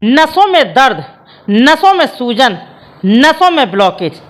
नसों में दर्द, नसों में सूजन, नसों में ब्लॉकेज,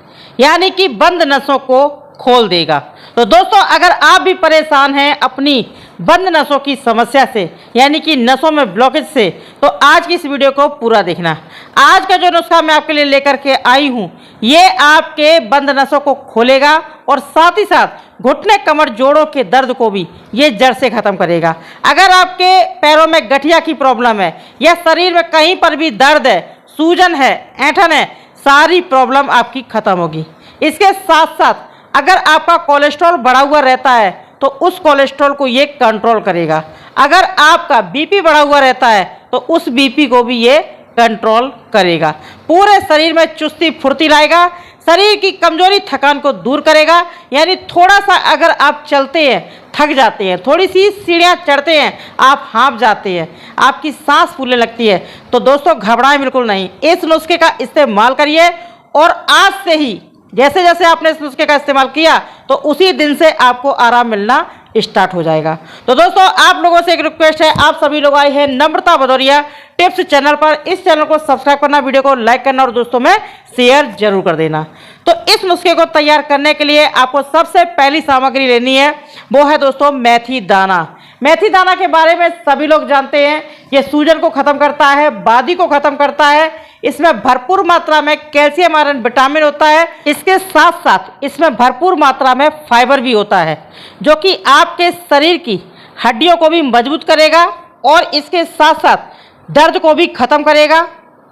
यानी कि बंद नसों को खोल देगा। तो दोस्तों, अगर आप भी परेशान हैं अपनी बंद नसों की समस्या से, यानी कि नसों में ब्लॉकेज से, तो आज की इस वीडियो को पूरा देखना। आज का जो नुस्खा मैं आपके लिए लेकर के आई हूँ, ये आपके बंद नसों को खोलेगा और साथ ही साथ घुटने, कमर, जोड़ों के दर्द को भी ये जड़ से ख़त्म करेगा। अगर आपके पैरों में गठिया की प्रॉब्लम है या शरीर में कहीं पर भी दर्द है, सूजन है, ऐंठन है, सारी प्रॉब्लम आपकी खत्म होगी। इसके साथ साथ अगर आपका कोलेस्ट्रॉल बढ़ा हुआ रहता है तो उस कोलेस्ट्रॉल को ये कंट्रोल करेगा। अगर आपका बीपी बढ़ा हुआ रहता है तो उस बीपी को भी ये कंट्रोल करेगा। पूरे शरीर में चुस्ती फुर्ती लाएगा, शरीर की कमजोरी, थकान को दूर करेगा। यानी थोड़ा सा अगर आप चलते हैं, थक जाते हैं, थोड़ी सी सीढ़ियाँ चढ़ते हैं, आप हाँफ जाते हैं, आपकी सांस फूलने लगती है, तो दोस्तों घबराएं बिल्कुल नहीं। इस नुस्खे का इस्तेमाल करिए और आज से ही जैसे जैसे आपने इस नुस्खे का इस्तेमाल किया तो उसी दिन से आपको आराम मिलना स्टार्ट हो जाएगा। तो दोस्तों, आप लोगों से एक रिक्वेस्ट है, आप सभी लोग आए हैं नम्रता भदौरिया टिप्स चैनल पर। इस चैनल को सब्सक्राइब करना, वीडियो को लाइक करना और दोस्तों में शेयर जरूर कर देना। तो इस नुस्खे को तैयार करने के लिए आपको सबसे पहली सामग्री लेनी है, वो है दोस्तों मेथी दाना। मेथी दाना के बारे में सभी लोग जानते हैं, ये सूजन को खत्म करता है, बादी को खत्म करता है। इसमें भरपूर मात्रा में कैल्शियम, आयरन, विटामिन होता है। इसके साथ साथ इसमें भरपूर मात्रा में फाइबर भी होता है, जो कि आपके शरीर की हड्डियों को भी मजबूत करेगा और इसके साथ साथ दर्द को भी खत्म करेगा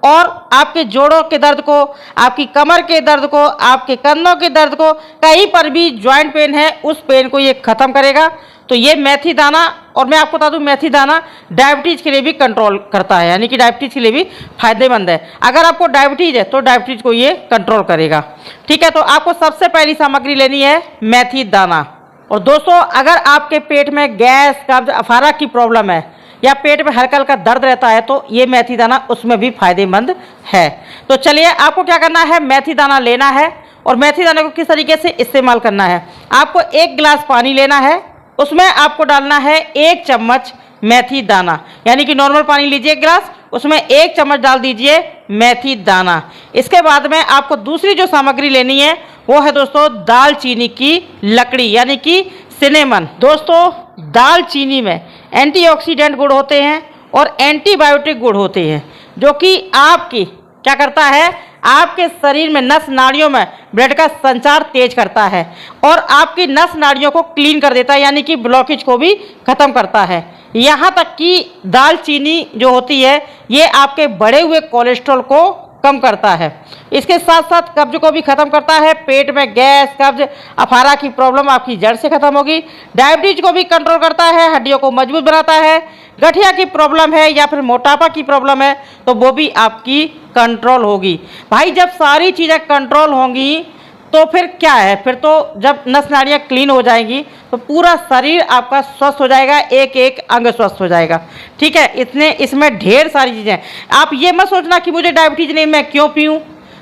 और आपके जोड़ों के दर्द को, आपकी कमर के दर्द को, आपके कंधों के दर्द को, कहीं पर भी ज्वाइंट पेन है उस पेन को ये खत्म करेगा। तो ये मेथी दाना, और मैं आपको बता दूं मेथी दाना डायबिटीज़ के लिए भी कंट्रोल करता है, यानी कि डायबिटीज़ के लिए भी फायदेमंद है। अगर आपको डायबिटीज़ है तो डायबिटीज़ को ये कंट्रोल करेगा। ठीक है, तो आपको सबसे पहली सामग्री लेनी है मेथी दाना। और दोस्तों, अगर आपके पेट में गैस, कब्ज, अफारा की प्रॉब्लम है या पेट में हल्का हल्का दर्द रहता है तो ये मेथी दाना उसमें भी फायदेमंद है। तो चलिए, आपको क्या करना है, मेथी दाना लेना है और मेथी दाने को किस तरीके से इस्तेमाल करना है। आपको 1 गिलास पानी लेना है, उसमें आपको डालना है 1 चम्मच मेथी दाना, यानी कि नॉर्मल पानी लीजिए 1 गिलास, उसमें 1 चम्मच डाल दीजिए मेथी दाना। इसके बाद में आपको दूसरी जो सामग्री लेनी है वो है दोस्तों दालचीनी की लकड़ी, यानी कि सिनेमन। दोस्तों, दालचीनी में एंटीऑक्सीडेंट गुण होते हैं और एंटीबायोटिक गुण होते हैं, जो कि आपकी क्या करता है, आपके शरीर में नस नाड़ियों में ब्लड का संचार तेज करता है और आपकी नस नाड़ियों को क्लीन कर देता है, यानी कि ब्लॉकेज को भी खत्म करता है। यहाँ तक कि दालचीनी जो होती है ये आपके बढ़े हुए कोलेस्ट्रॉल को कम करता है। इसके साथ साथ कब्ज को भी खत्म करता है। पेट में गैस, कब्ज, अफारा की प्रॉब्लम आपकी जड़ से खत्म होगी। डायबिटीज को भी कंट्रोल करता है, हड्डियों को मजबूत बनाता है। गठिया की प्रॉब्लम है या फिर मोटापा की प्रॉब्लम है तो वो भी आपकी कंट्रोल होगी। भाई, जब सारी चीज़ें कंट्रोल होंगी तो फिर क्या है, फिर तो जब नस नाड़ियाँ क्लीन हो जाएंगी तो पूरा शरीर आपका स्वस्थ हो जाएगा, एक एक अंग स्वस्थ हो जाएगा। ठीक है, इसमें ढेर सारी चीज़ें। आप ये मत सोचना कि मुझे डायबिटीज़ नहीं, मैं क्यों पीऊँ।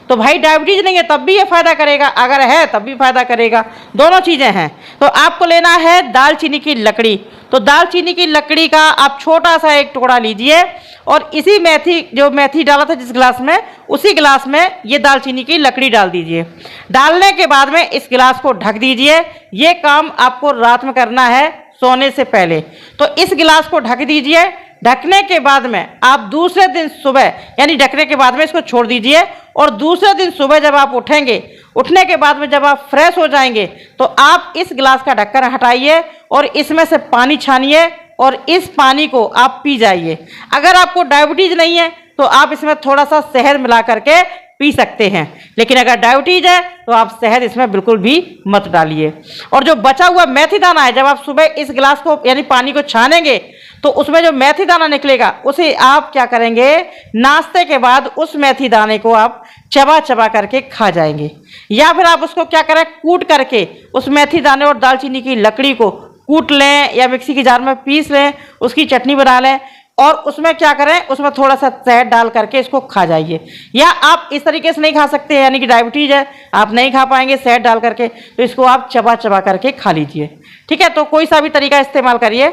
तो भाई, डायबिटीज़ नहीं है तब भी ये फ़ायदा करेगा, अगर है तब भी फ़ायदा करेगा, दोनों चीज़ें हैं। तो आपको लेना है दालचीनी की लकड़ी। तो दालचीनी की लकड़ी का आप छोटा सा एक टुकड़ा लीजिए और इसी मेथी डाला था जिस गिलास में, उसी गिलास में ये दालचीनी की लकड़ी डाल दीजिए। डालने के बाद में इस गिलास को ढक दीजिए। ये काम आपको रात में करना है सोने से पहले। तो इस गिलास को ढक दीजिए। ढकने के बाद में आप दूसरे दिन सुबह, यानी ढकने के बाद में इसको छोड़ दीजिए और दूसरे दिन सुबह जब आप उठेंगे, उठने के बाद में जब आप फ्रेश हो जाएंगे तो आप इस गिलास का ढक्कन हटाइए और इसमें से पानी छानिए और इस पानी को आप पी जाइए। अगर आपको डायबिटीज़ नहीं है तो आप इसमें थोड़ा सा शहद मिला करके पी सकते हैं, लेकिन अगर डायबिटीज है तो आप शहद इसमें बिल्कुल भी मत डालिए। और जो बचा हुआ मेथी दाना है, जब आप सुबह इस गिलास को यानी पानी को छानेंगे तो उसमें जो मेथी दाना निकलेगा उसे आप क्या करेंगे, नाश्ते के बाद उस मेथी दाने को आप चबा चबा करके खा जाएंगे। या फिर आप उसको क्या करें, कूट करके उस मेथी दाने और दालचीनी की लकड़ी को कूट लें या मिक्सी की जार में पीस लें, उसकी चटनी बना लें और उसमें क्या करें, उसमें थोड़ा सा शहद डाल करके इसको खा जाइए। या आप इस तरीके से नहीं खा सकते, यानी कि डायबिटीज है, आप नहीं खा पाएंगे शहद डाल करके, तो इसको आप चबा चबा करके खा लीजिए। ठीक है, तो कोई सा भी तरीका इस्तेमाल करिए।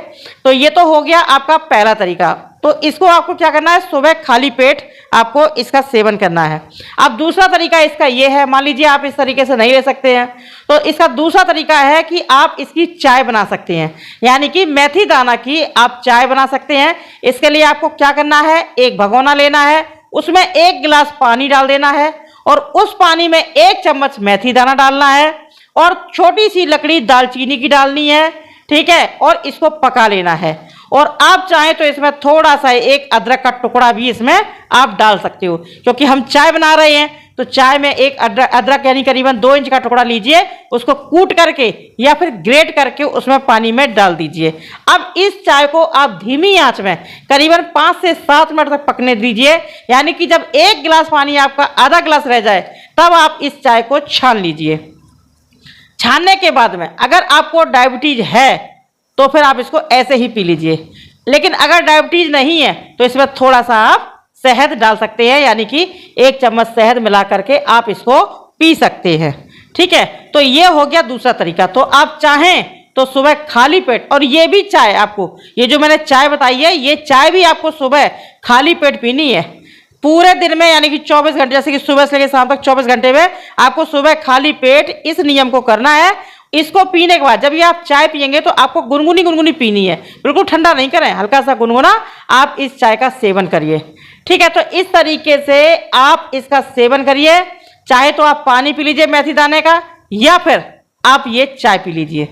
तो ये तो हो गया आपका पहला तरीका। तो इसको आपको क्या करना है, सुबह खाली पेट आपको इसका सेवन करना है। अब दूसरा तरीका इसका ये है, मान लीजिए आप इस तरीके से नहीं ले सकते हैं, तो इसका दूसरा तरीका है कि आप इसकी चाय बना सकते हैं, यानी कि मेथी दाना की आप चाय बना सकते हैं। इसके लिए आपको क्या करना है, एक भगोना लेना है, उसमें 1 गिलास पानी डाल देना है और उस पानी में 1 चम्मच मेथी दाना डालना है और छोटी सी लकड़ी दालचीनी की डालनी है, ठीक है, और इसको पका लेना है। और आप चाहें तो इसमें थोड़ा सा एक अदरक का टुकड़ा भी इसमें आप डाल सकते हो, क्योंकि हम चाय बना रहे हैं तो चाय में एक अदरक यानी करीबन 2 इंच का टुकड़ा लीजिए, उसको कूट करके या फिर ग्रेट करके उसमें पानी में डाल दीजिए। अब इस चाय को आप धीमी आंच में करीबन 5 से 7 मिनट तक पकने दीजिए, यानी कि जब 1 गिलास पानी आपका आधा गिलास रह जाए तब आप इस चाय को छान लीजिए। छानने के बाद में अगर आपको डायबिटीज है तो फिर आप इसको ऐसे ही पी लीजिए, लेकिन अगर डायबिटीज नहीं है तो इसमें थोड़ा सा आप शहद डाल सकते हैं, यानी कि 1 चम्मच शहद मिला करके आप इसको पी सकते हैं, ठीक है। तो ये हो गया दूसरा तरीका। तो आप चाहें तो सुबह खाली पेट, और ये भी चाय आपको, ये जो मैंने चाय बताई है, ये चाय भी आपको सुबह खाली पेट पीनी है पूरे दिन में, यानी कि 24 घंटे, जैसे कि सुबह से लेकर शाम तक 24 घंटे में आपको सुबह खाली पेट इस नियम को करना है। इसको पीने के बाद जब ये आप चाय पियेंगे तो आपको गुनगुनी गुनगुनी पीनी है, बिल्कुल ठंडा नहीं करें, हल्का सा गुनगुना आप इस चाय का सेवन करिए, ठीक है। तो इस तरीके से आप इसका सेवन करिए। चाहे तो आप पानी पी लीजिए मेथी दाने का, या फिर आप ये चाय पी लीजिए।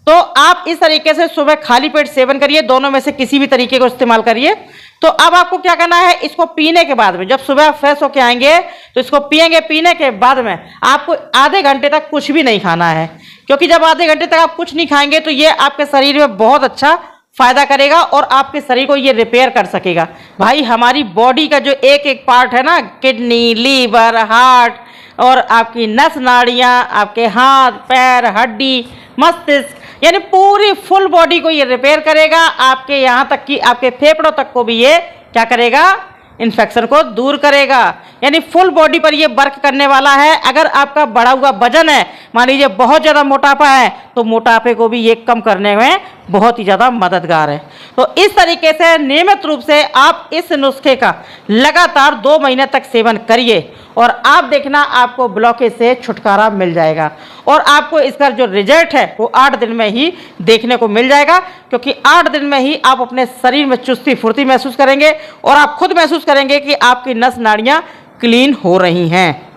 तो आप इस तरीके से सुबह खाली पेट सेवन करिए, दोनों में से किसी भी तरीके को इस्तेमाल करिए। तो अब आपको क्या करना है, इसको पीने के बाद में जब सुबह फ्रेश होके आएंगे तो इसको पिएंगे, पीने के बाद में आपको आधे घंटे तक कुछ भी नहीं खाना है, क्योंकि जब आधे घंटे तक आप कुछ नहीं खाएंगे तो ये आपके शरीर में बहुत अच्छा फायदा करेगा और आपके शरीर को ये रिपेयर कर सकेगा। भाई हमारी बॉडी का जो एक एक पार्ट है ना, किडनी, लीवर, हार्ट और आपकी नस नाड़ियाँ, आपके हाथ पैर, हड्डी, मस्तिष्क, यानी पूरी फुल बॉडी को ये रिपेयर करेगा। आपके यहाँ तक कि आपके फेफड़ों तक को भी ये क्या करेगा, इन्फेक्शन को दूर करेगा, यानी फुल बॉडी पर ये वर्क करने वाला है। अगर आपका बढ़ा हुआ वजन है, मान लीजिए बहुत ज़्यादा मोटापा है, तो मोटापे को भी ये कम करने में बहुत ही ज़्यादा मददगार है। तो इस तरीके से नियमित रूप से आप इस नुस्खे का लगातार 2 महीने तक सेवन करिए और आप देखना आपको ब्लॉकेज से छुटकारा मिल जाएगा और आपको इसका जो रिजल्ट है वो 8 दिन में ही देखने को मिल जाएगा, क्योंकि 8 दिन में ही आप अपने शरीर में चुस्ती फुर्ती महसूस करेंगे और आप खुद महसूस करेंगे कि आपकी नस नाड़ियाँ क्लीन हो रही हैं।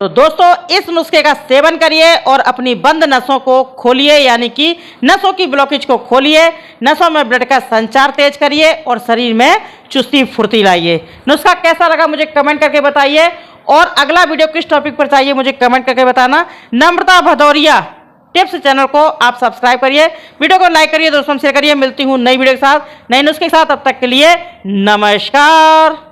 तो दोस्तों इस नुस्खे का सेवन करिए और अपनी बंद नसों को खोलिए, यानी कि नसों की ब्लॉकेज को खोलिए, नसों में ब्लड का संचार तेज करिए और शरीर में चुस्ती फुर्ती लाइए। नुस्खा कैसा लगा मुझे कमेंट करके बताइए, और अगला वीडियो किस टॉपिक पर चाहिए मुझे कमेंट करके बताना। नम्रता भदौरिया टिप्स चैनल को आप सब्सक्राइब करिए, वीडियो को लाइक करिए, दोस्तों शेयर करिए। मिलती हूँ नई वीडियो के साथ, नए नुस्खे के साथ, तब तक के लिए नमस्कार।